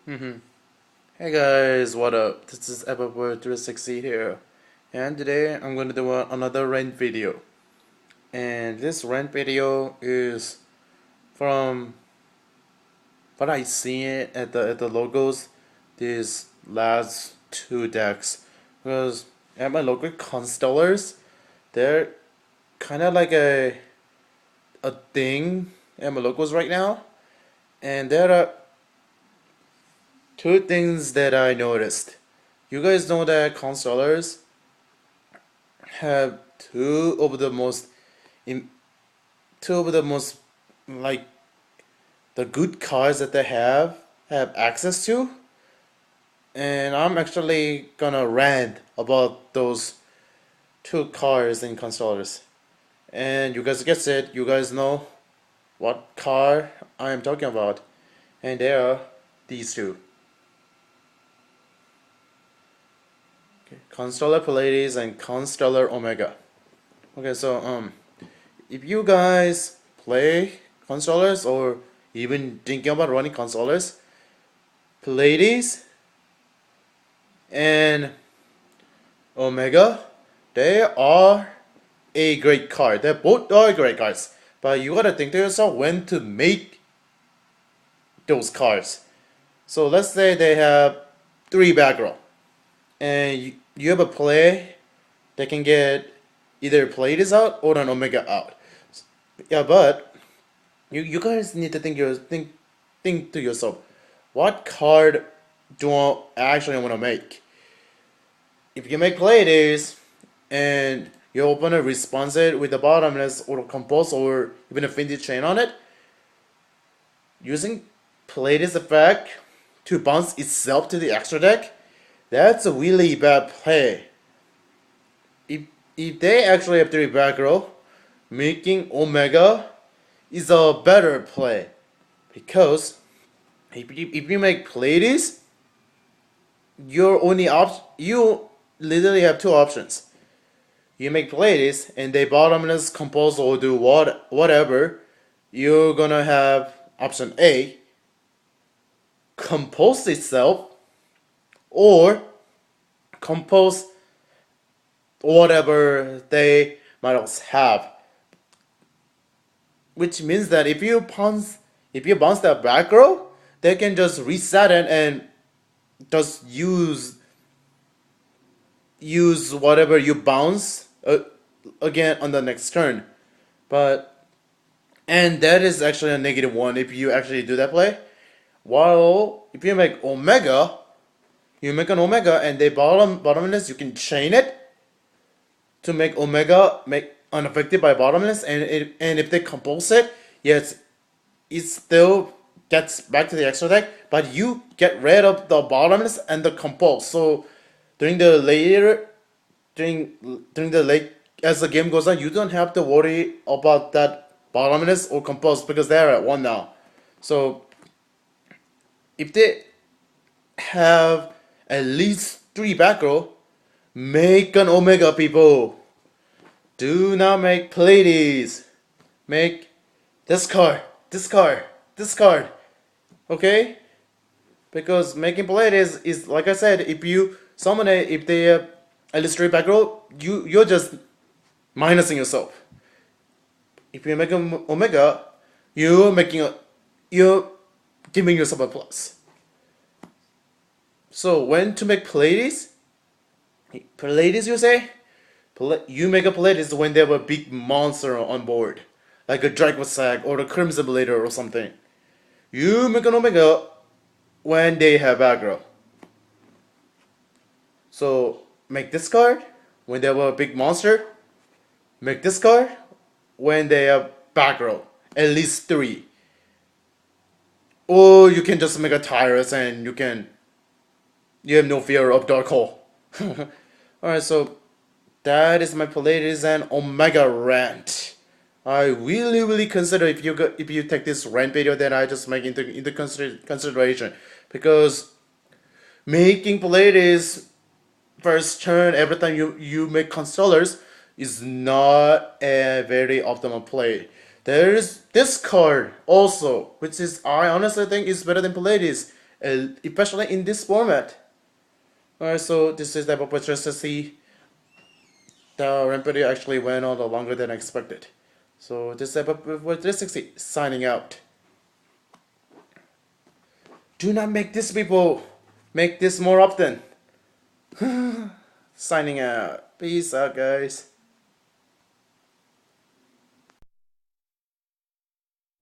Mm-hmm. Hey guys, what up? This is episode 360 here, and today I'm going to do another rant video. And this rant video is from what I see at the logos. These last two decks, because at my local constellars, they're kind of like a thing at my locals right now, and there are two things that I noticed. You guys know that constellars have in two of the most like the good cards that they have access to, and I'm actually gonna rant about those two cards in constellars. And you guys guess it, you guys know what card I am talking about, and they are these two. Okay. Constellar Pleiades and Constellar Omega. Okay, so if you guys play consolers or even thinking about running consolers, Pleiades and Omega, they are a great card. They both are great cards, but you gotta think to yourself when to make those cards. So let's say they have three back row, and you have a play that can get either Pleiades out or an Omega out. Yeah, but you guys need to think to yourself, what card do I actually want to make? If you play Pleiades and your opponent responds it with the bottomless or compulse or even a Findy chain on it, using Pleiades effect to bounce itself to the extra deck, that's a really bad play. If they actually have three back row, making Omega is a better play, because if you make Pleiades, you literally have two options. You make Pleiades and they bottomless compose or do whatever. You're gonna have option A, compose itself, or compose whatever they might else have. Which means that if you bounce that back row, they can just reset it and just use whatever you bounce again on the next turn. But and that is actually a -1 if you actually do that play. While if you make Omega, you make an Omega and they bottomless, you can chain it to make Omega make unaffected by bottomless, and if they compulse it, yes, it still gets back to the extra deck, but you get rid of the bottomless and the compulse. So during the later during the late as the game goes on, you don't have to worry about that bottomless or compulse because they're at one now. So if they have at least three back row, make an Omega, people. Do not make Pleiades. Make this card, this card, this card. Okay? Because making Pleiades is, like I said, if you summon it, if they have at least three back row, you're just minusing yourself. If you make an Omega, you're giving yourself a plus. So when to make Pleiades? Pleiades, you say? You make a Pleiades when they have a big monster on board, like a Dracossack or a Crimson Blader or something. You make an Omega when they have aggro. So make this card when they have a big monster. Make this card when they have back row, at least three. Or you can just make a Tyrus and you have no fear of Dark Hole. Alright, so that is my Pleiades and Omega rant. I really consider if you take this rant video that I just make into consideration, because making Pleiades first turn every time you make constellars is not a very optimal play. There is this card also, which is I honestly think is better than Pleiades, especially in this format. Alright, so this is the Papa just to see the Rant video actually went on longer than expected. So this is Papa 360 signing out. Do not make this, people. Make this more often. Signing out. Peace out, guys.